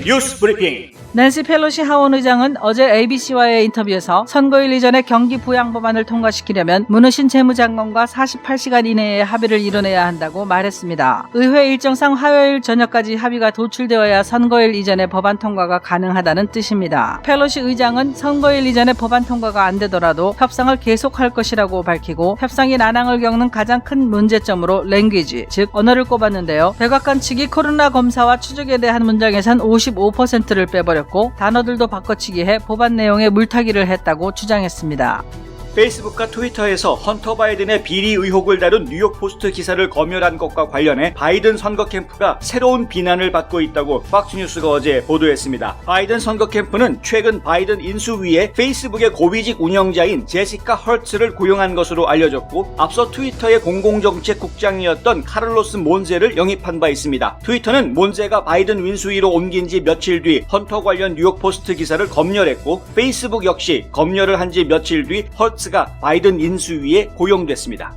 뉴스 브리핑. 낸시 펠로시 하원 의장은 어제 ABC와의 인터뷰에서 선거일 이전에 경기 부양 법안을 통과시키려면 문우신 재무장관과 48시간 이내에 합의를 이뤄내야 한다고 말했습니다. 의회 일정상 화요일 저녁까지 합의가 도출되어야 선거일 이전에 법안 통과가 가능하다는 뜻입니다. 펠로시 의장은 선거일 이전에 법안 통과가 안 되더라도 협상을 계속할 것이라고 밝히고 협상이 난항을 겪는 가장 큰 문제점으로 랭귀지, 즉 언어를 꼽았는데요. 백악관 측이 코로나 검사와 추적에 대한 문장에선 55%를 빼버렸고 단어들도 바꿔치기해 법안 내용에 물타기를 했다고 주장했습니다. 페이스북과 트위터에서 헌터 바이든의 비리 의혹을 다룬 뉴욕 포스트 기사를 검열한 것과 관련해 바이든 선거 캠프가 새로운 비난을 받고 있다고 팍스뉴스가 어제 보도했습니다. 바이든 선거 캠프는 최근 바이든 인수위에 페이스북의 고위직 운영자인 제시카 헐츠를 고용한 것으로 알려졌고, 앞서 트위터의 공공정책국장이었던 카를로스 몬제를 영입한 바 있습니다. 트위터는 몬제가 바이든 인수위로 옮긴 지 며칠 뒤 헌터 관련 뉴욕 포스트 기사를 검열했고, 페이스북 역시 검열을 한 지 며칠 뒤 헐츠 가 바이든 인수위에 고용됐습니다.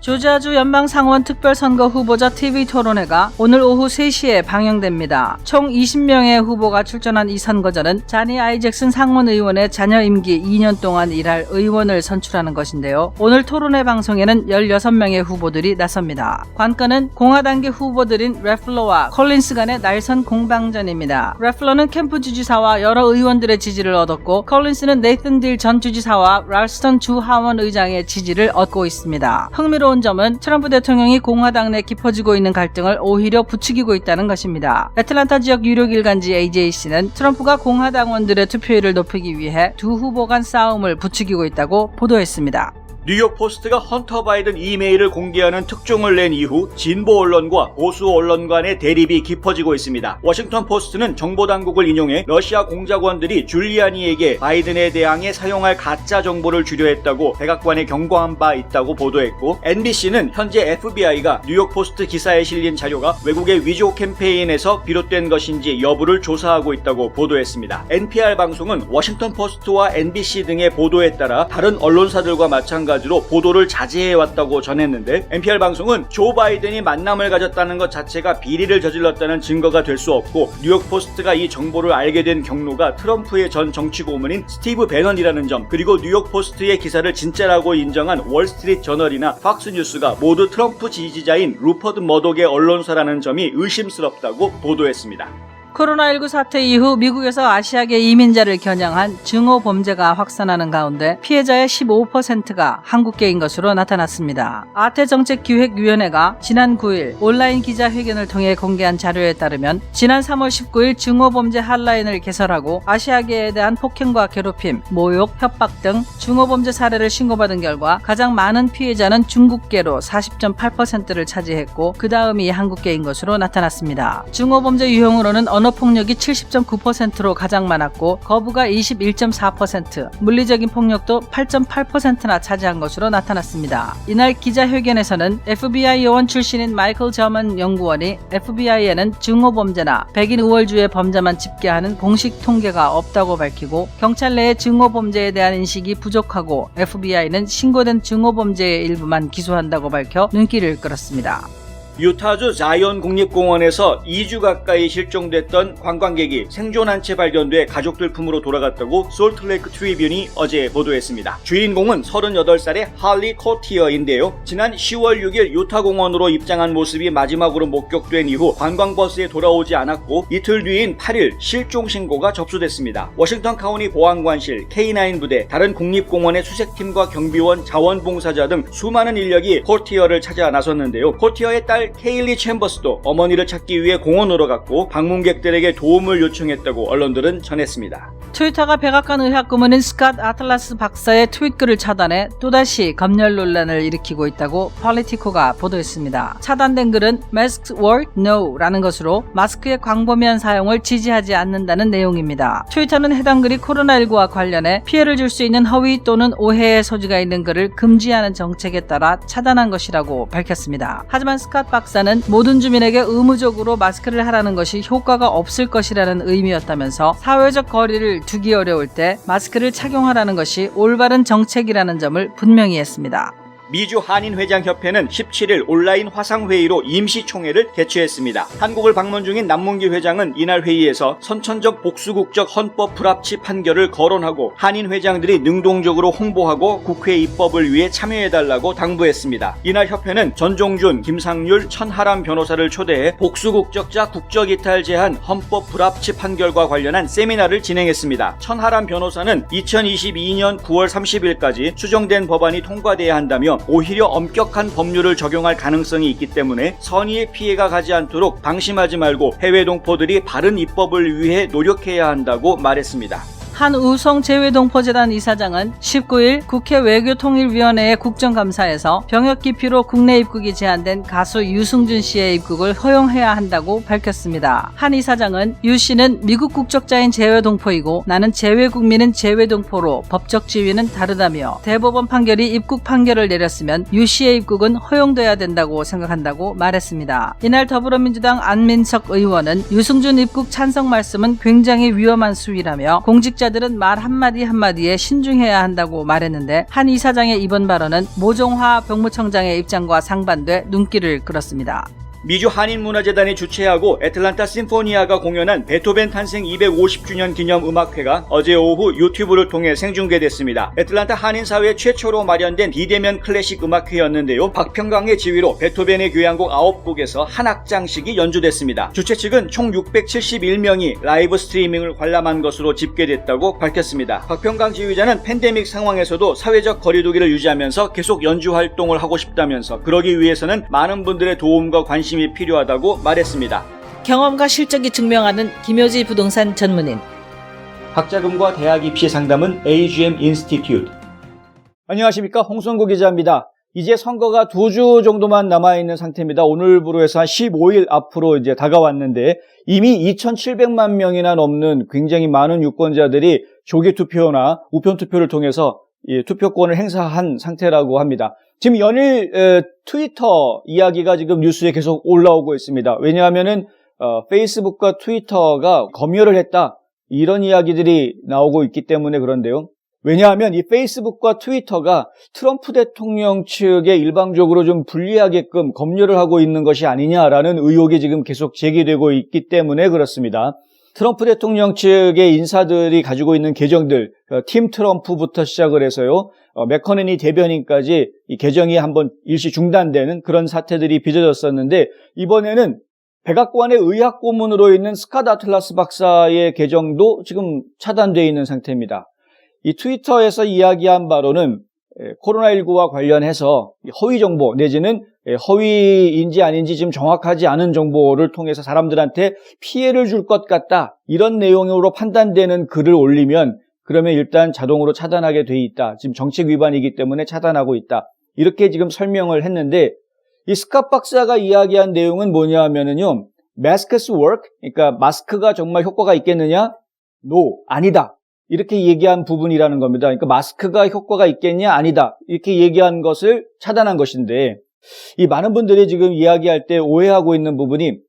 조지아주 연방상원 특별선거 후보자 TV 토론회가 오늘 오후 3시에 방영됩니다. 총 20명의 후보가 출전한 이 선거전은 자니 아이잭슨 상원 의원의 자녀 임기 2년 동안 일할 의원을 선출하는 것인데요. 오늘 토론회 방송에는 16명의 후보들이 나섭니다. 관건은 공화당계 후보들인 래플러와 콜린스 간의 날선 공방전입니다. 래플러는 캠프 주지사와 여러 의원들의 지지를 얻었고, 콜린스는 네이튼 딜 전 주지사와 랄스턴 주 하원 의장의 지지를 얻고 있습니다. 흥미로운 점은 트럼프 대통령이 공화당 내 깊어지고 있는 갈등을 오히려 부추기고 있다는 것입니다. 애틀란타 지역 유력 일간지 AJC는 트럼프가 공화당원들의 투표율을 높이기 위해 두 후보 간 싸움을 부추기고 있다고 보도했습니다. 뉴욕 포스트가 헌터 바이든 이메일을 공개하는 특종을 낸 이후 진보 언론과 보수 언론 간의 대립이 깊어지고 있습니다. 워싱턴 포스트는 정보당국을 인용해 러시아 공작원들이 줄리아니에게 바이든에 대항해 사용할 가짜 정보를 주려 했다고 백악관에 경고한 바 있다고 보도했고, NBC는 현재 FBI가 뉴욕 포스트 기사에 실린 자료가 외국의 위조 캠페인에서 비롯된 것인지 여부를 조사하고 있다고 보도했습니다. NPR 방송은 워싱턴 포스트와 NBC 등의 보도에 따라 다른 언론사들과 마찬가지로 보도를 자제해왔다고 전했는데, NPR 방송은 조 바이든이 만남을 가졌다는 것 자체가 비리를 저질렀다는 증거가 될 수 없고, 뉴욕 포스트가 이 정보를 알게 된 경로가 트럼프의 전 정치 고문인 스티브 배넌이라는 점, 그리고 뉴욕 포스트의 기사를 진짜라고 인정한 월스트리트 저널이나 팍스뉴스가 모두 트럼프 지지자인 루퍼드 머독의 언론사라는 점이 의심스럽다고 보도했습니다. 코로나19 사태 이후 미국에서 아시아계 이민자를 겨냥한 증오 범죄가 확산하는 가운데 피해자의 15%가 한국계인 것으로 나타났습니다. 아태정책기획위원회가 지난 9일 온라인 기자회견을 통해 공개한 자료에 따르면 지난 3월 19일 증오범죄 핫라인을 개설하고 아시아계에 대한 폭행과 괴롭힘, 모욕, 협박 등 증오범죄 사례를 신고받은 결과 가장 많은 피해자는 중국계로 40.8%를 차지했고, 그 다음이 한국계인 것으로 나타났습니다. 증오범죄 유형으로는 언어폭력이 70.9%로 가장 많았고, 거부가 21.4%, 물리적인 폭력도 8.8%나 차지한 것으로 나타났습니다. 이날 기자회견에서는 FBI 요원 출신인 마이클 저먼 연구원이 FBI에는 증오범죄나 백인 우월주의 범죄만 집계하는 공식 통계가 없다고 밝히고, 경찰 내의 증오범죄에 대한 인식이 부족하고 FBI는 신고된 증오범죄의 일부만 기소한다고 밝혀 눈길을 끌었습니다. 유타주 자이언 국립공원에서 2주 가까이 실종됐던 관광객이 생존한 채 발견돼 가족들 품으로 돌아갔다고 솔트레이크 트리뷴이 어제 보도했습니다. 주인공은 38살의 할리 코티어인데요. 지난 10월 6일 유타공원으로 입장한 모습이 마지막으로 목격된 이후 관광버스에 돌아오지 않았고, 이틀 뒤인 8일 실종 신고가 접수됐습니다. 워싱턴 카운티 보안관실, K9 부대, 다른 국립공원의 수색팀과 경비원, 자원봉사자 등 수많은 인력이 코티어를 찾아 나섰는데요. 코티어의 딸 케일리 챔버스도 어머니를 찾기 위해 공원으로 갔고, 방문객들에게 도움을 요청했다고 언론들은 전했습니다. 트위터가 백악관 의학 고문인 스캇 아틀라스 박사의 트윗글을 차단해 또다시 검열 논란을 일으키고 있다고 폴리티코가 보도했습니다. 차단된 글은 Masks work? No 라는 것으로 마스크의 광범위한 사용을 지지하지 않는다는 내용입니다. 트위터는 해당 글이 코로나19와 관련해 피해를 줄 수 있는 허위 또는 오해의 소지가 있는 글을 금지하는 정책에 따라 차단한 것이라고 밝혔습니다. 하지만 스캇 박사는 모든 주민에게 의무적으로 마스크를 하라는 것이 효과가 없을 것이라는 의미였다면서 사회적 거리를 두기 어려울 때 마스크를 착용하라는 것이 올바른 정책이라는 점을 분명히 했습니다. 미주 한인회장협회는 17일 온라인 화상회의로 임시총회를 개최했습니다. 한국을 방문 중인 남문기 회장은 이날 회의에서 선천적 복수국적 헌법 불합치 판결을 거론하고 한인회장들이 능동적으로 홍보하고 국회 입법을 위해 참여해달라고 당부했습니다. 이날 협회는 전종준, 김상률, 천하람 변호사를 초대해 복수국적자 국적이탈 제한 헌법 불합치 판결과 관련한 세미나를 진행했습니다. 천하람 변호사는 2022년 9월 30일까지 수정된 법안이 통과돼야 한다며 오히려 엄격한 법률을 적용할 가능성이 있기 때문에 선의의 피해가 가지 않도록 방심하지 말고 해외 동포들이 바른 입법을 위해 노력해야 한다고 말했습니다. 한우성 재외동포재단 이사장은 19일 국회 외교통일위원회의 국정감사에서 병역 기피로 국내 입국이 제한된 가수 유승준 씨의 입국을 허용해야 한다고 밝혔습니다. 한 이사장은 유 씨는 미국 국적자인 재외동포이고 나는 재외국민은 재외동포로 법적 지위는 다르다며 대법원 판결이 입국 판결을 내렸으면 유 씨의 입국은 허용돼야 된다고 생각한다고 말했습니다. 이날 더불어민주당 안민석 의원은 유승준 입국 찬성 말씀은 굉장히 위험한 수위라며 공직자들은 말 한마디 한마디에 신중해야 한다고 말했는데 한 이사장의 이번 발언은 모종화 병무청장의 입장과 상반돼 눈길을 끌었습니다. 미주 한인문화재단이 주최하고 애틀란타 심포니아가 공연한 베토벤 탄생 250주년 기념 음악회가 어제 오후 유튜브를 통해 생중계됐습니다. 애틀란타 한인사회 최초로 마련된 비대면 클래식 음악회였는데요. 박평강의 지휘로 베토벤의 교향곡 9곡에서 한 악장씩이 연주됐습니다. 주최 측은 총 671명이 라이브 스트리밍을 관람한 것으로 집계됐다고 밝혔습니다. 박평강 지휘자는 팬데믹 상황에서도 사회적 거리두기를 유지하면서 계속 연주 활동을 하고 싶다면서 그러기 위해서는 많은 분들의 도움과 관심이 필요하다고 말했습니다. 경험과 실적이 증명하는 김효지 부동산 전문인. 학자금과 대학 입시 상담은 AGM 인스티튜트. 안녕하십니까, 홍성구 기자입니다. 이제 선거가 2주 정도만 남아있는 상태입니다. 오늘부로 해서 한 15일 앞으로 이제 다가왔는데 이미 2,700만 명이나 넘는 굉장히 많은 유권자들이 조기 투표나 우편 투표를 통해서 투표권을 행사한 상태라고 합니다. 지금 연일 트위터 이야기가 지금 뉴스에 계속 올라오고 있습니다. 왜냐하면은 페이스북과 트위터가 검열을 했다, 이런 이야기들이 나오고 있기 때문에 그런데요. 왜냐하면 이 페이스북과 트위터가 트럼프 대통령 측에 일방적으로 좀 불리하게끔 검열을 하고 있는 것이 아니냐라는 의혹이 지금 계속 제기되고 있기 때문에 그렇습니다. 트럼프 대통령 측의 인사들이 가지고 있는 계정들, 팀 트럼프부터 시작을 해서요, 맥커네니 대변인까지 이 계정이 한번 일시 중단되는 그런 사태들이 빚어졌었는데, 이번에는 백악관의 의학 고문으로 있는 스캇 아틀라스 박사의 계정도 지금 차단되어 있는 상태입니다. 이 트위터에서 이야기한 바로는 코로나19와 관련해서 허위 정보 내지는 허위인지 아닌지 지금 정확하지 않은 정보를 통해서 사람들한테 피해를 줄 것 같다, 이런 내용으로 판단되는 글을 올리면 그러면 일단 자동으로 차단하게 돼 있다. 지금 정책 위반이기 때문에 차단하고 있다. 이렇게 지금 설명을 했는데, 이 스캇 박사가 이야기한 내용은 뭐냐 하면은요, Masks work? 그러니까 마스크가 정말 효과가 있겠느냐? No, 아니다. 이렇게 얘기한 부분이라는 겁니다. 그러니까 마스크가 효과가 있겠냐? 아니다. 이렇게 얘기한 것을 차단한 것인데, 이 많은 분들이 지금 이야기할 때 오해하고 있는 부분이,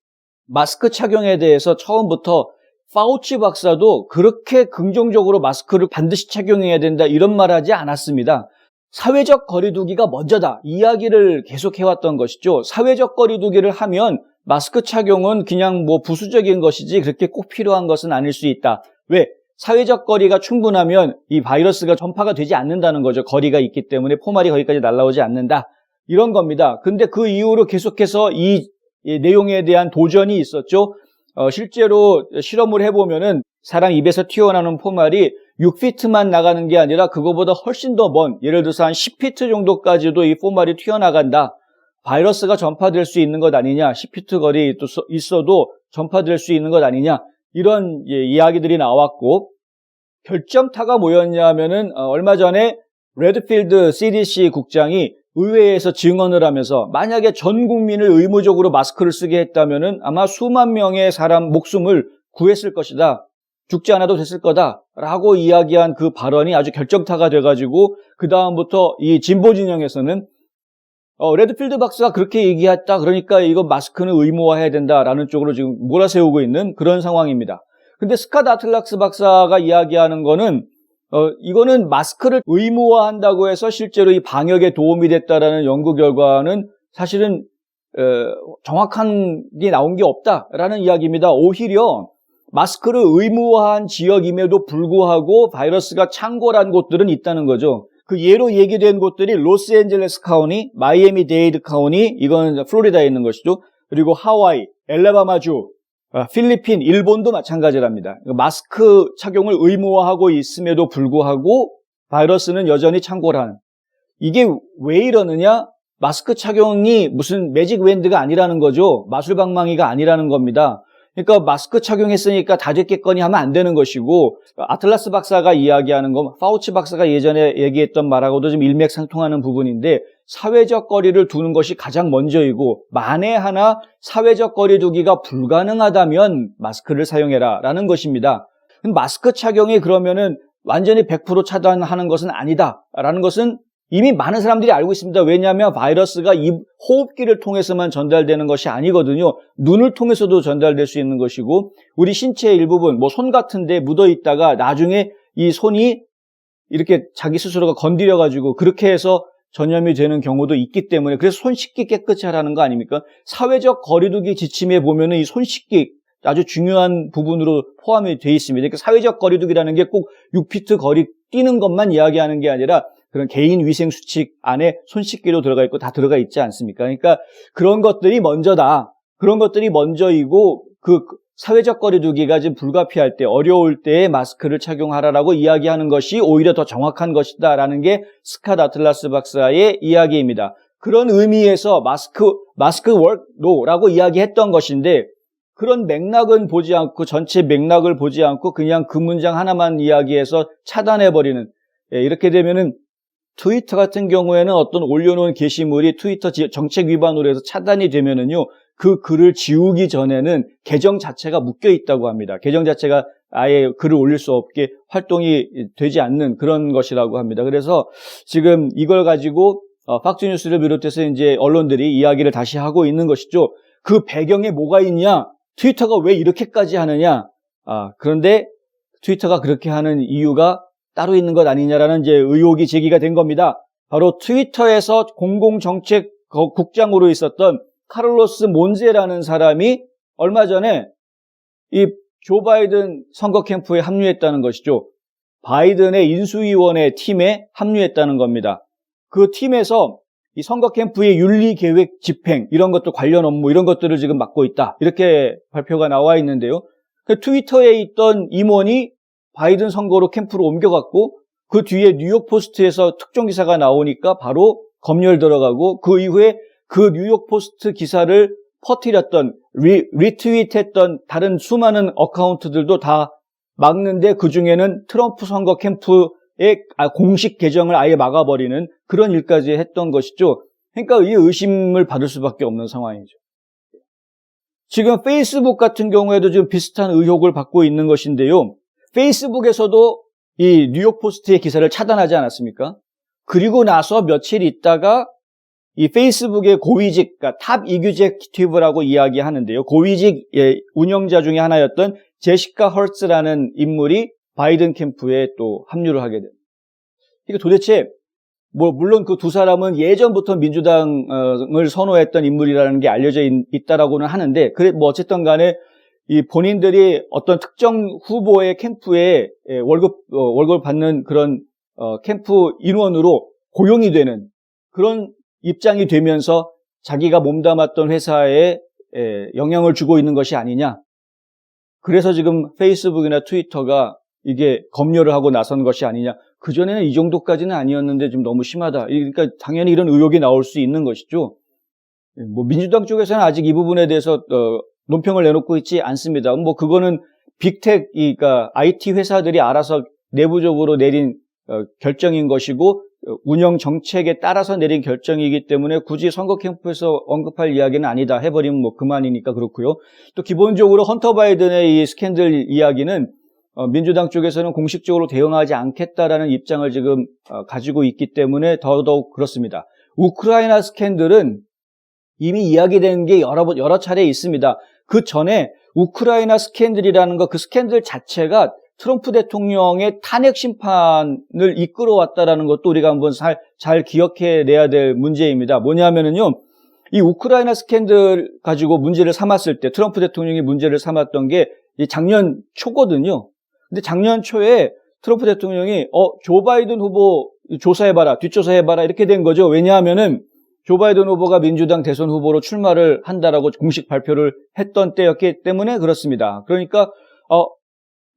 마스크 착용에 대해서 처음부터 파우치 박사도 그렇게 긍정적으로 마스크를 반드시 착용해야 된다, 이런 말 하지 않았습니다. 사회적 거리두기가 먼저다, 이야기를 계속 해왔던 것이죠. 사회적 거리두기를 하면 마스크 착용은 그냥 부수적인 것이지 그렇게 꼭 필요한 것은 아닐 수 있다. 왜? 사회적 거리가 충분하면 이 바이러스가 전파가 되지 않는다는 거죠. 거리가 있기 때문에 포말이 거기까지 날아오지 않는다, 이런 겁니다. 근데 그 이후로 계속해서 이 내용에 대한 도전이 있었죠. 실제로 실험을 해보면은 사람 입에서 튀어나오는 포말이 6피트만 나가는 게 아니라 그거보다 훨씬 더 먼, 예를 들어서 한 10피트 정도까지도 이 포말이 튀어나간다. 바이러스가 전파될 수 있는 것 아니냐, 10피트 거리에 있어도 전파될 수 있는 것 아니냐, 이런 이야기들이 나왔고, 결정타가 뭐였냐 하면은 얼마 전에 레드필드 CDC 국장이 의회에서 증언을 하면서 만약에 전 국민을 의무적으로 마스크를 쓰게 했다면은 아마 수만 명의 사람 목숨을 구했을 것이다, 죽지 않아도 됐을 거다라고 이야기한 그 발언이 아주 결정타가 돼가지고 그 다음부터 이 진보 진영에서는 레드필드 박사가 그렇게 얘기했다, 그러니까 이거 마스크는 의무화해야 된다라는 쪽으로 지금 몰아세우고 있는 그런 상황입니다. 근데 스캇 아틀락스 박사가 이야기하는 거는 이거는 마스크를 의무화한다고 해서 실제로 이 방역에 도움이 됐다라는 연구 결과는 사실은 정확한 게 나온 게 없다라는 이야기입니다. 오히려 마스크를 의무화한 지역임에도 불구하고 바이러스가 창궐한 곳들은 있다는 거죠. 그 예로 얘기된 곳들이 로스앤젤레스 카운티, 마이애미 데이드 카운티, 이건 플로리다에 있는 것이죠. 그리고 하와이, 엘레바마주, 필리핀, 일본도 마찬가지랍니다. 마스크 착용을 의무화하고 있음에도 불구하고 바이러스는 여전히 창궐하는. 이게 왜 이러느냐? 마스크 착용이 무슨 매직 밴드가 아니라는 거죠. 마술방망이가 아니라는 겁니다. 그러니까 마스크 착용했으니까 다 됐겠거니 하면 안 되는 것이고, 아틀라스 박사가 이야기하는 건 파우치 박사가 예전에 얘기했던 말하고도 좀 일맥상통하는 부분인데, 사회적 거리를 두는 것이 가장 먼저이고, 만에 하나 사회적 거리 두기가 불가능하다면 마스크를 사용해라 라는 것입니다. 마스크 착용이 그러면은 완전히 100% 차단하는 것은 아니다 라는 것은 이미 많은 사람들이 알고 있습니다. 왜냐하면 바이러스가 호흡기를 통해서만 전달되는 것이 아니거든요. 눈을 통해서도 전달될 수 있는 것이고, 우리 신체의 일부분, 손 같은 데 묻어 있다가 나중에 이 손이 이렇게 자기 스스로가 건드려가지고 그렇게 해서 전염이 되는 경우도 있기 때문에, 그래서 손 씻기 깨끗이 하라는 거 아닙니까? 사회적 거리두기 지침에 보면은 이 손 씻기 아주 중요한 부분으로 포함이 되어 있습니다. 그러니까 사회적 거리두기라는 게 꼭 6피트 거리 뛰는 것만 이야기하는 게 아니라 그런 개인 위생 수칙 안에 손 씻기도 들어가 있고 다 들어가 있지 않습니까? 그러니까 그런 것들이 먼저다. 그런 것들이 먼저이고, 그 사회적 거리두기가 지금 불가피할 때, 어려울 때에 마스크를 착용하라라고 이야기하는 것이 오히려 더 정확한 것이다라는 게 스캇 아틀라스 박사의 이야기입니다. 그런 의미에서 마스크 월크노라고 이야기했던 것인데, 그런 맥락은 보지 않고, 전체 맥락을 보지 않고 그냥 그 문장 하나만 이야기해서 차단해버리는, 이렇게 되면은 트위터 같은 경우에는 어떤 올려놓은 게시물이 트위터 정책 위반으로 해서 차단이 되면은요, 그 글을 지우기 전에는 계정 자체가 묶여 있다고 합니다. 계정 자체가 아예 글을 올릴 수 없게 활동이 되지 않는 그런 것이라고 합니다. 그래서 지금 이걸 가지고 팍스뉴스를 비롯해서 이제 언론들이 이야기를 다시 하고 있는 것이죠. 그 배경에 뭐가 있냐? 트위터가 왜 이렇게까지 하느냐? 그런데 트위터가 그렇게 하는 이유가 따로 있는 것 아니냐라는 이제 의혹이 제기가 된 겁니다. 바로 트위터에서 공공정책 국장으로 있었던 카를로스 몬제라는 사람이 얼마 전에 이 조 바이든 선거 캠프에 합류했다는 것이죠. 바이든의 인수위원회 팀에 합류했다는 겁니다. 그 팀에서 이 선거 캠프의 윤리계획 집행, 이런 것도 관련 업무, 이런 것들을 지금 맡고 있다. 이렇게 발표가 나와 있는데요. 그 트위터에 있던 임원이 바이든 선거로 캠프로 옮겨갔고, 그 뒤에 뉴욕 포스트에서 특종 기사가 나오니까 바로 검열 들어가고, 그 이후에 그 뉴욕 포스트 기사를 퍼뜨렸던, 리트윗했던 다른 수많은 어카운트들도 다 막는데, 그 중에는 트럼프 선거 캠프의 공식 계정을 아예 막아버리는 그런 일까지 했던 것이죠. 그러니까 이 의심을 받을 수밖에 없는 상황이죠. 지금 페이스북 같은 경우에도 지금 비슷한 의혹을 받고 있는 것인데요. 페이스북에서도 이 뉴욕 포스트의 기사를 차단하지 않았습니까? 그리고 나서 며칠 있다가 이 페이스북의 고위직, 그러니까 탑 이규제큐티브라고 이야기하는데요. 고위직 운영자 중에 하나였던 제시카 헐츠라는 인물이 바이든 캠프에 또 합류를 하게 됩니다. 이게 도대체 물론 그 두 사람은 예전부터 민주당을 선호했던 인물이라는 게 알려져 있다라고는 하는데, 그래 어쨌든 간에 이 본인들이 어떤 특정 후보의 캠프에 월급 받는 그런 캠프 인원으로 고용이 되는 그런 입장이 되면서 자기가 몸담았던 회사에 영향을 주고 있는 것이 아니냐. 그래서 지금 페이스북이나 트위터가 이게 검열을 하고 나선 것이 아니냐. 그전에는 이 정도까지는 아니었는데 좀 너무 심하다. 그러니까 당연히 이런 의혹이 나올 수 있는 것이죠. 민주당 쪽에서는 아직 이 부분에 대해서 논평을 내놓고 있지 않습니다. 그거는 빅텍, 그러니까 IT 회사들이 알아서 내부적으로 내린 결정인 것이고, 운영 정책에 따라서 내린 결정이기 때문에 굳이 선거 캠프에서 언급할 이야기는 아니다 해버리면 그만이니까 그렇고요. 또 기본적으로 헌터 바이든의 이 스캔들 이야기는 민주당 쪽에서는 공식적으로 대응하지 않겠다라는 입장을 지금 가지고 있기 때문에 더더욱 그렇습니다. 우크라이나 스캔들은 이미 이야기된 게 여러 차례 있습니다. 그 전에 우크라이나 스캔들이라는 그 스캔들 자체가 트럼프 대통령의 탄핵 심판을 이끌어왔다라는 것도 우리가 한번 잘 기억해내야 될 문제입니다. 뭐냐면은요, 이 우크라이나 스캔들 가지고 문제를 삼았을 때 트럼프 대통령이 문제를 삼았던 게 작년 초거든요. 근데 작년 초에 트럼프 대통령이 조 바이든 후보 조사해봐라, 뒷조사해봐라 이렇게 된 거죠. 왜냐하면은 조 바이든 후보가 민주당 대선 후보로 출마를 한다라고 공식 발표를 했던 때였기 때문에 그렇습니다. 그러니까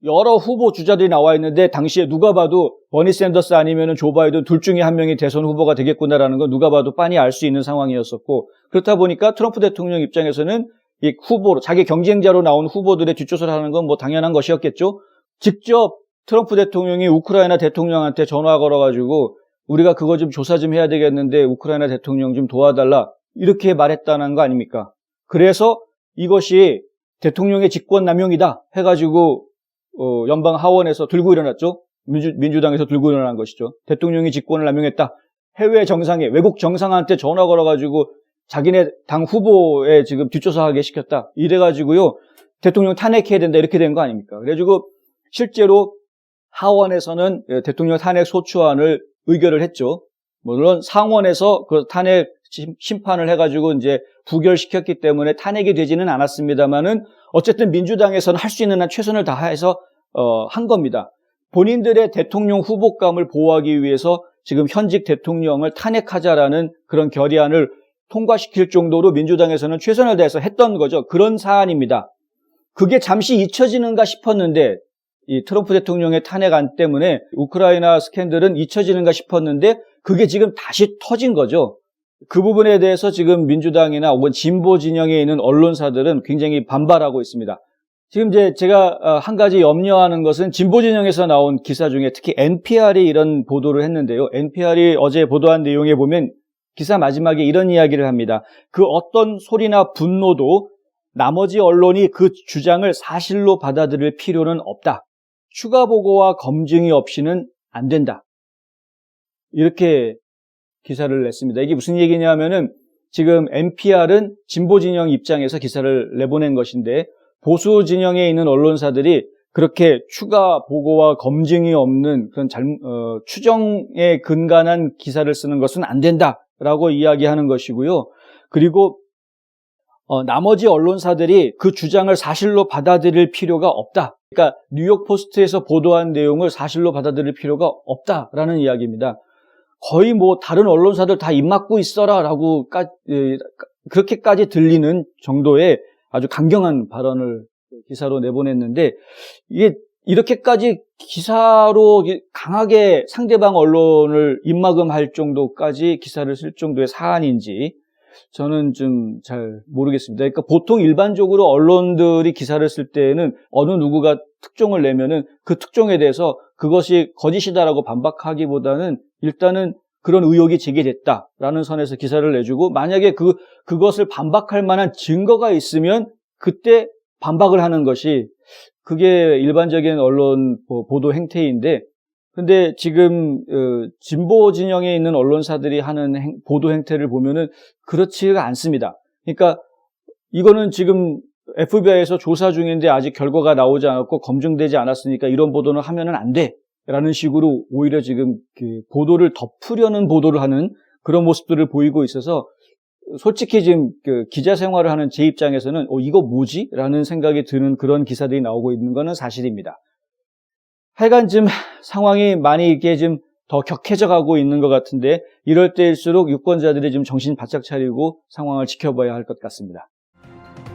여러 후보 주자들이 나와 있는데 당시에 누가 봐도 버니 샌더스 아니면은 조 바이든 둘 중에 한 명이 대선 후보가 되겠구나라는 건 누가 봐도 빤히 알 수 있는 상황이었었고, 그렇다 보니까 트럼프 대통령 입장에서는 이 후보로 자기 경쟁자로 나온 후보들의 뒷조사를 하는 건 뭐 당연한 것이었겠죠. 직접 트럼프 대통령이 우크라이나 대통령한테 전화 걸어가지고 우리가 그거 좀 조사 좀 해야 되겠는데 우크라이나 대통령 좀 도와달라 이렇게 말했다는 거 아닙니까? 그래서 이것이 대통령의 직권남용이다 해가지고 연방 하원에서 들고 일어났죠. 민주당에서 들고 일어난 것이죠. 대통령이 직권을 남용했다. 해외 정상에 외국 정상한테 전화 걸어가지고 자기네 당 후보에 지금 뒷조사하게 시켰다. 이래가지고요 대통령 탄핵해야 된다 이렇게 된 거 아닙니까? 그래가지고 실제로 하원에서는 대통령 탄핵 소추안을 의결을 했죠. 물론 상원에서 그 탄핵 심판을 해가지고 이제 부결시켰기 때문에 탄핵이 되지는 않았습니다만은 어쨌든 민주당에서는 할 수 있는 한 최선을 다해서 한 겁니다. 본인들의 대통령 후보감을 보호하기 위해서 지금 현직 대통령을 탄핵하자라는 그런 결의안을 통과시킬 정도로 민주당에서는 최선을 다해서 했던 거죠. 그런 사안입니다. 그게 잠시 잊혀지는가 싶었는데 이 트럼프 대통령의 탄핵안 때문에 우크라이나 스캔들은 잊혀지는가 싶었는데 그게 지금 다시 터진 거죠. 그 부분에 대해서 지금 민주당이나 혹은 진보 진영에 있는 언론사들은 굉장히 반발하고 있습니다. 지금 이제 제가 한 가지 염려하는 것은 진보 진영에서 나온 기사 중에 특히 NPR이 이런 보도를 했는데요. NPR이 어제 보도한 내용에 보면 기사 마지막에 이런 이야기를 합니다. 그 어떤 소리나 분노도 나머지 언론이 그 주장을 사실로 받아들일 필요는 없다. 추가 보고와 검증이 없이는 안 된다. 이렇게 기사를 냈습니다. 이게 무슨 얘기냐면은 지금 NPR은 진보 진영 입장에서 기사를 내보낸 것인데 보수 진영에 있는 언론사들이 그렇게 추가 보고와 검증이 없는 그런 추정에 근간한 기사를 쓰는 것은 안 된다라고 이야기하는 것이고요. 그리고 나머지 언론사들이 그 주장을 사실로 받아들일 필요가 없다. 그러니까 뉴욕 포스트에서 보도한 내용을 사실로 받아들일 필요가 없다라는 이야기입니다. 거의 뭐 다른 언론사들 다 입막고 있어라라고 그렇게까지 들리는 정도의 아주 강경한 발언을 기사로 내보냈는데 이게 이렇게까지 기사로 강하게 상대방 언론을 입막음할 정도까지 기사를 쓸 정도의 사안인지 저는 좀 잘 모르겠습니다. 그러니까 보통 일반적으로 언론들이 기사를 쓸 때에는 어느 누구가 특종을 내면은 그 특종에 대해서 그것이 거짓이다라고 반박하기보다는 일단은 그런 의혹이 제기됐다라는 선에서 기사를 내주고 만약에 그것을 반박할 만한 증거가 있으면 그때 반박을 하는 것이 그게 일반적인 언론 보도 행태인데 근데 지금 진보 진영에 있는 언론사들이 하는 보도 행태를 보면은 그렇지가 않습니다. 그러니까 이거는 지금 FBI에서 조사 중인데 아직 결과가 나오지 않았고 검증되지 않았으니까 이런 보도는 하면은 안 돼라는 식으로 오히려 지금 그 보도를 덮으려는 보도를 하는 그런 모습들을 보이고 있어서 솔직히 지금 그 기자 생활을 하는 제 입장에서는 이거 뭐지? 라는 생각이 드는 그런 기사들이 나오고 있는 것은 사실입니다. 하여간 지금 상황이 많이 이게 좀 더 격해져 가고 있는 것 같은데 이럴 때일수록 유권자들이 좀 정신 바짝 차리고 상황을 지켜봐야 할 것 같습니다.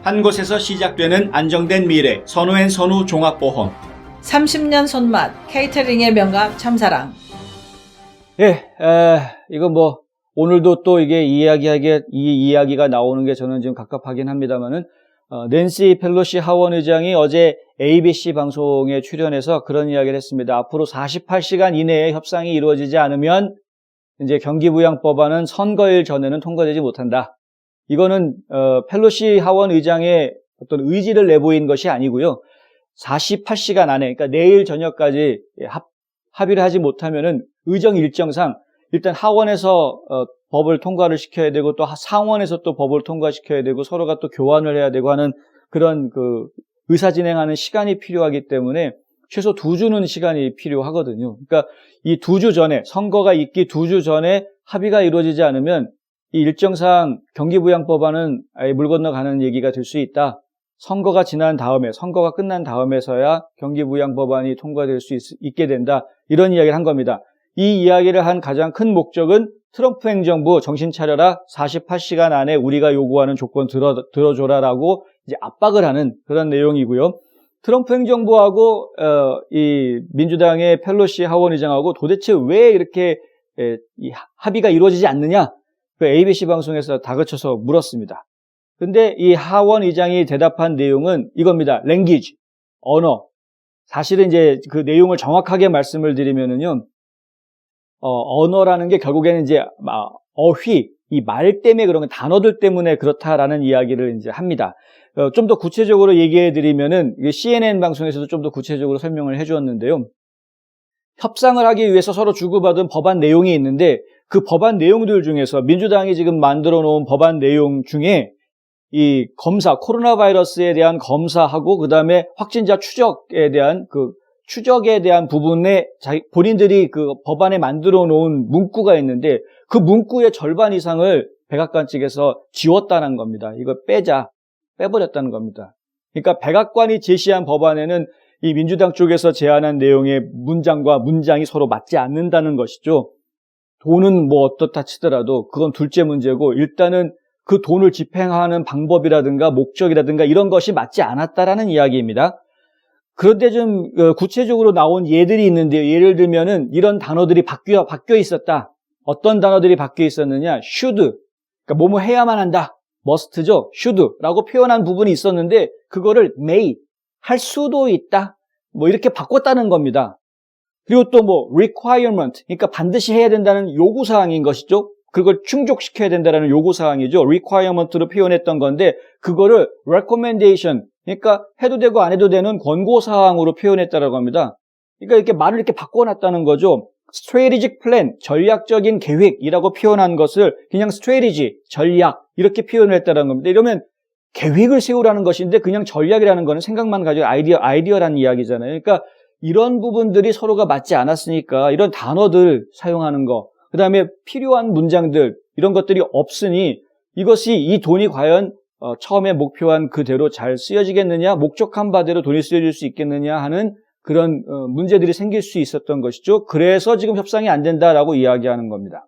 한 곳에서 시작되는 안정된 미래, 선우앤선우 종합보험. 30년 손맛 케이터링의 명가 참사랑. 예, 이거 뭐 오늘도 또 이게 이 이야기가 나오는 게 저는 좀 갑갑하긴 합니다만은 낸시 펠로시 하원 의장이 어제 ABC 방송에 출연해서 그런 이야기를 했습니다. 앞으로 48시간 이내에 협상이 이루어지지 않으면 이제 경기부양법안은 선거일 전에는 통과되지 못한다. 이거는 펠로시 하원 의장의 어떤 의지를 내보인 것이 아니고요. 48시간 안에, 그러니까 내일 저녁까지 합의를 하지 못하면은 의정 일정상 일단 하원에서 법을 통과를 시켜야 되고 또 상원에서 또 법을 통과시켜야 되고 서로가 또 교환을 해야 되고 하는 그런 그 의사 진행하는 시간이 필요하기 때문에 최소 2주는 시간이 필요하거든요. 그러니까 이 2주 전에, 선거가 있기 2주 전에 합의가 이루어지지 않으면 이 일정상 경기부양법안은 아예 물 건너가는 얘기가 될 수 있다. 선거가 지난 다음에, 선거가 끝난 다음에서야 경기부양법안이 통과될 수 있게 된다. 이런 이야기를 한 겁니다. 이 이야기를 한 가장 큰 목적은 트럼프 행정부 정신 차려라, 48시간 안에 우리가 요구하는 조건 들어줘라라고 이제 압박을 하는 그런 내용이고요. 트럼프 행정부하고 이 민주당의 펠로시 하원의장하고 도대체 왜 이렇게 이 합의가 이루어지지 않느냐? 그 ABC 방송에서 다그쳐서 물었습니다. 근데 이 하원의장이 대답한 내용은 이겁니다. language, 언어. 사실은 이제 그 내용을 정확하게 말씀을 드리면은요, 언어라는 게 결국에는 이제 어휘, 이 말 때문에 그런 단어들 때문에 그렇다라는 이야기를 이제 합니다. 좀 더 구체적으로 얘기해 드리면은 CNN 방송에서도 좀 더 구체적으로 설명을 해 주었는데요. 협상을 하기 위해서 서로 주고받은 법안 내용이 있는데 그 법안 내용들 중에서 민주당이 지금 만들어 놓은 법안 내용 중에 이 검사, 코로나 바이러스에 대한 검사하고 그다음에 확진자 추적에 대한 부분에 본인들이 그 법안에 만들어 놓은 문구가 있는데 그 문구의 절반 이상을 백악관 측에서 지웠다는 겁니다. 이거 빼버렸다는 겁니다. 그러니까 백악관이 제시한 법안에는 이 민주당 쪽에서 제안한 내용의 문장과 문장이 서로 맞지 않는다는 것이죠. 돈은 뭐 어떻다 치더라도 그건 둘째 문제고 일단은 그 돈을 집행하는 방법이라든가 목적이라든가 이런 것이 맞지 않았다라는 이야기입니다. 그런데 좀 구체적으로 나온 예들이 있는데요. 예를 들면은 이런 단어들이 바뀌어 있었다. 어떤 단어들이 바뀌어 있었느냐? should, 그러니까 뭐뭐 해야만 한다. must죠. should라고 표현한 부분이 있었는데 그거를 may, 할 수도 있다. 뭐 이렇게 바꿨다는 겁니다. 그리고 또 뭐 requirement, 그러니까 반드시 해야 된다는 요구사항인 것이죠. 그걸 충족시켜야 된다는 요구사항이죠. requirement로 표현했던 건데 그거를 recommendation, 그러니까 해도 되고 안 해도 되는 권고사항으로 표현했다라고 합니다. 그러니까 이렇게 말을 이렇게 바꿔놨다는 거죠. strategic plan, 전략적인 계획이라고 표현한 것을 그냥 strategy, 전략 이렇게 표현을 했다는 겁니다. 이러면 계획을 세우라는 것인데 그냥 전략이라는 거는 생각만 가지고 아이디어라는 이야기잖아요. 그러니까 이런 부분들이 서로가 맞지 않았으니까 이런 단어들 사용하는 거, 그 다음에 필요한 문장들 이런 것들이 없으니 이것이 이 돈이 과연 처음에 목표한 그대로 잘 쓰여지겠느냐, 목적한 바대로 돈이 쓰여질 수 있겠느냐 하는 그런 문제들이 생길 수 있었던 것이죠. 그래서 지금 협상이 안 된다라고 이야기하는 겁니다.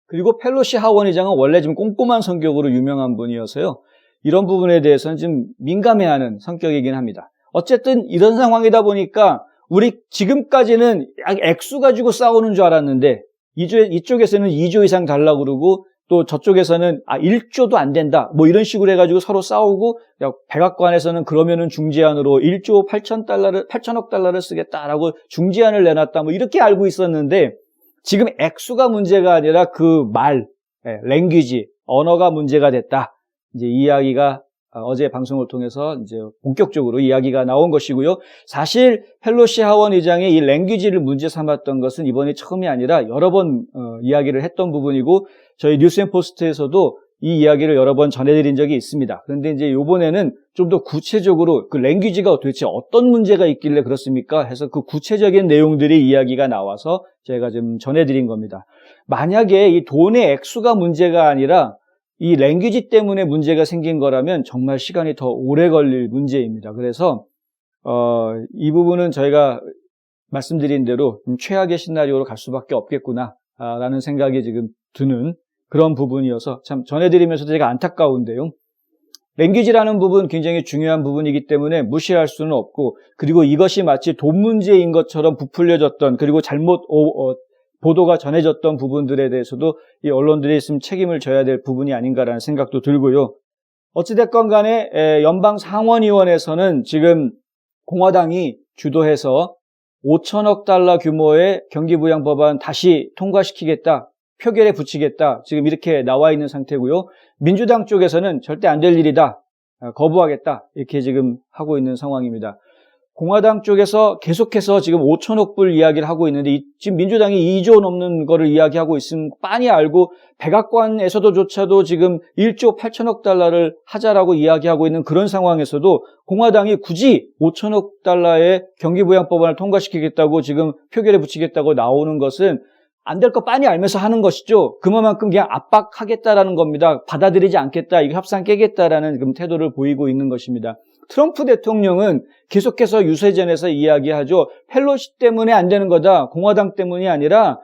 그리고 펠로시 하원의장은 원래 좀 꼼꼼한 성격으로 유명한 분이어서요. 이런 부분에 대해서는 좀 민감해하는 성격이긴 합니다. 어쨌든 이런 상황이다 보니까 우리 지금까지는 액수 가지고 싸우는 줄 알았는데 이쪽에서는 2조 이상 달라고 그러고 또 저쪽에서는 1조도 안 된다. 뭐 이런 식으로 해가지고 서로 싸우고 백악관에서는 그러면은 중재안으로 1조 8천억 달러를 쓰겠다라고 중재안을 내놨다. 뭐 이렇게 알고 있었는데 지금 액수가 문제가 아니라 그 말, language, 언어가 문제가 됐다. 이제 이야기가 어제 방송을 통해서 이제 본격적으로 이야기가 나온 것이고요. 사실 펠로시 하원의장이 이 랭귀지를 문제 삼았던 것은 이번이 처음이 아니라 여러 번 이야기를 했던 부분이고 저희 뉴스앤포스트에서도 이 이야기를 여러 번 전해드린 적이 있습니다. 그런데 이제 이번에는 좀 더 구체적으로 그 랭귀지가 도대체 어떤 문제가 있길래 그렇습니까? 해서 그 구체적인 내용들이 이야기가 나와서 제가 좀 전해드린 겁니다. 만약에 이 돈의 액수가 문제가 아니라 이 랭귀지 때문에 문제가 생긴 거라면 정말 시간이 더 오래 걸릴 문제입니다. 그래서 이 부분은 저희가 말씀드린 대로 최악의 시나리오로 갈 수밖에 없겠구나라는 생각이 지금 드는 그런 부분이어서 참 전해드리면서도 제가 안타까운데요. 랭귀지라는 부분 굉장히 중요한 부분이기 때문에 무시할 수는 없고 그리고 이것이 마치 돈 문제인 것처럼 부풀려졌던 그리고 잘못 보도가 전해졌던 부분들에 대해서도 이 언론들이 있으면 책임을 져야 될 부분이 아닌가라는 생각도 들고요. 어찌됐건 간에 연방 상원의원에서는 지금 공화당이 주도해서 5천억 달러 규모의 경기부양 법안 다시 통과시키겠다, 표결에 붙이겠다, 지금 이렇게 나와 있는 상태고요. 민주당 쪽에서는 절대 안 될 일이다, 거부하겠다, 이렇게 지금 하고 있는 상황입니다. 공화당 쪽에서 계속해서 지금 5천억 불 이야기를 하고 있는데 지금 민주당이 2조 넘는 거를 이야기하고 있으면 빤히 알고 백악관에서도조차도 지금 1조 8천억 달러를 하자라고 이야기하고 있는 그런 상황에서도 공화당이 굳이 5천억 달러의 경기부양법안을 통과시키겠다고 지금 표결에 붙이겠다고 나오는 것은 안 될 거 빤히 알면서 하는 것이죠. 그만큼 그냥 압박하겠다라는 겁니다. 받아들이지 않겠다, 이거 협상 깨겠다라는 지금 태도를 보이고 있는 것입니다. 트럼프 대통령은 계속해서 유세전에서 이야기하죠. 펠로시 때문에 안 되는 거다. 공화당 때문이 아니라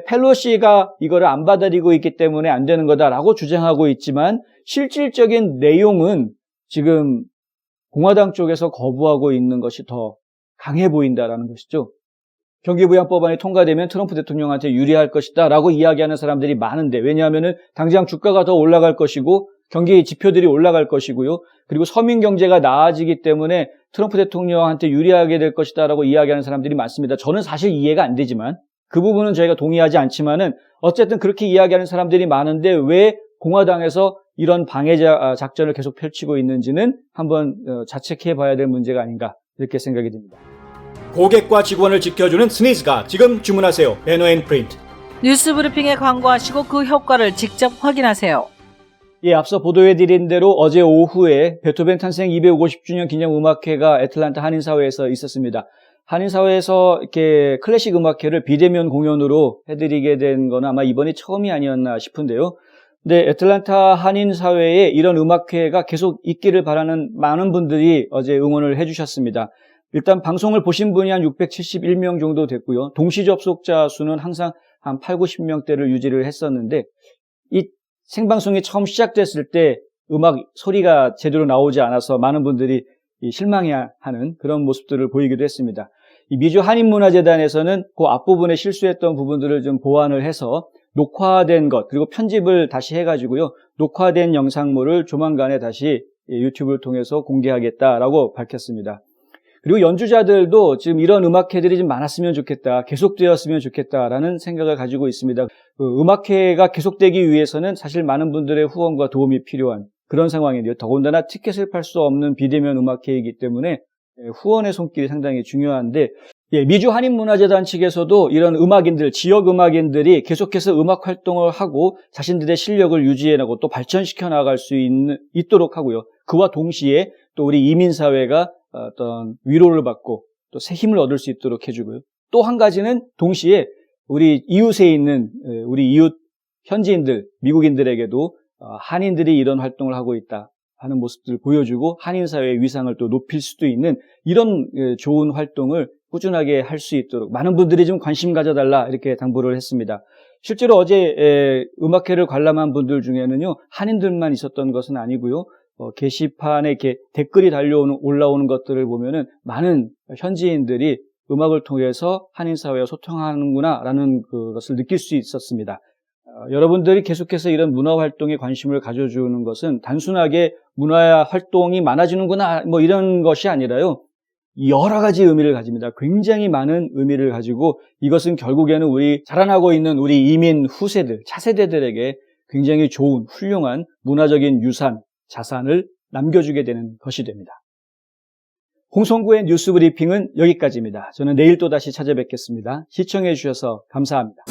펠로시가 이거를 안 받아들이고 있기 때문에 안 되는 거다라고 주장하고 있지만 실질적인 내용은 지금 공화당 쪽에서 거부하고 있는 것이 더 강해 보인다라는 것이죠. 경기부양법안이 통과되면 트럼프 대통령한테 유리할 것이다 라고 이야기하는 사람들이 많은데, 왜냐하면 당장 주가가 더 올라갈 것이고 경기 지표들이 올라갈 것이고요. 그리고 서민 경제가 나아지기 때문에 트럼프 대통령한테 유리하게 될 것이다 라고 이야기하는 사람들이 많습니다. 저는 사실 이해가 안 되지만, 그 부분은 저희가 동의하지 않지만은 어쨌든 그렇게 이야기하는 사람들이 많은데 왜 공화당에서 이런 방해 작전을 계속 펼치고 있는지는 한번 자책해 봐야 될 문제가 아닌가, 이렇게 생각이 듭니다. 고객과 직원을 지켜주는 스니즈가 지금 주문하세요. 베노앤프린트. 뉴스브리핑에 광고하시고 그 효과를 직접 확인하세요. 예, 앞서 보도해드린 대로 어제 오후에 베토벤 탄생 250주년 기념 음악회가 애틀랜타 한인사회에서 있었습니다. 한인사회에서 이렇게 클래식 음악회를 비대면 공연으로 해드리게 된 건 아마 이번이 처음이 아니었나 싶은데요. 근데 애틀랜타 한인사회에 이런 음악회가 계속 있기를 바라는 많은 분들이 어제 응원을 해주셨습니다. 일단 방송을 보신 분이 한 671명 정도 됐고요. 동시 접속자 수는 항상 한 8, 90명대를 유지를 했었는데, 이 생방송이 처음 시작됐을 때 음악 소리가 제대로 나오지 않아서 많은 분들이 실망해하는 그런 모습들을 보이기도 했습니다. 이 미주 한인문화재단에서는 그 앞부분에 실수했던 부분들을 좀 보완을 해서 녹화된 것, 그리고 편집을 다시 해가지고요, 녹화된 영상물을 조만간에 다시 유튜브를 통해서 공개하겠다라고 밝혔습니다. 그리고 연주자들도 지금 이런 음악회들이 좀 많았으면 좋겠다, 계속되었으면 좋겠다라는 생각을 가지고 있습니다. 음악회가 계속되기 위해서는 사실 많은 분들의 후원과 도움이 필요한 그런 상황인데요. 더군다나 티켓을 팔 수 없는 비대면 음악회이기 때문에 후원의 손길이 상당히 중요한데, 미주 한인문화재단 측에서도 이런 음악인들, 지역 음악인들이 계속해서 음악 활동을 하고 자신들의 실력을 유지해나가고 또 발전시켜 나갈 수 있도록 하고요. 그와 동시에 또 우리 이민사회가 어떤 위로를 받고 또 새 힘을 얻을 수 있도록 해주고요. 또 한 가지는 동시에 우리 이웃에 있는 우리 이웃 현지인들, 미국인들에게도 한인들이 이런 활동을 하고 있다 하는 모습들을 보여주고 한인사회의 위상을 또 높일 수도 있는 이런 좋은 활동을 꾸준하게 할 수 있도록 많은 분들이 좀 관심 가져달라, 이렇게 당부를 했습니다. 실제로 어제 음악회를 관람한 분들 중에는요, 한인들만 있었던 것은 아니고요. 게시판에 이렇게 댓글이 올라오는 것들을 보면은 많은 현지인들이 음악을 통해서 한인사회와 소통하는구나라는 그것을 느낄 수 있었습니다. 여러분들이 계속해서 이런 문화활동에 관심을 가져주는 것은 단순하게 문화활동이 많아지는구나, 이런 것이 아니라요, 여러 가지 의미를 가집니다. 굉장히 많은 의미를 가지고 이것은 결국에는 우리 자라나고 있는 우리 이민 후세들, 차세대들에게 굉장히 좋은, 훌륭한 문화적인 유산, 자산을 남겨주게 되는 것이 됩니다. 홍성구의 뉴스 브리핑은 여기까지입니다. 저는 내일 또 다시 찾아뵙겠습니다. 시청해 주셔서 감사합니다.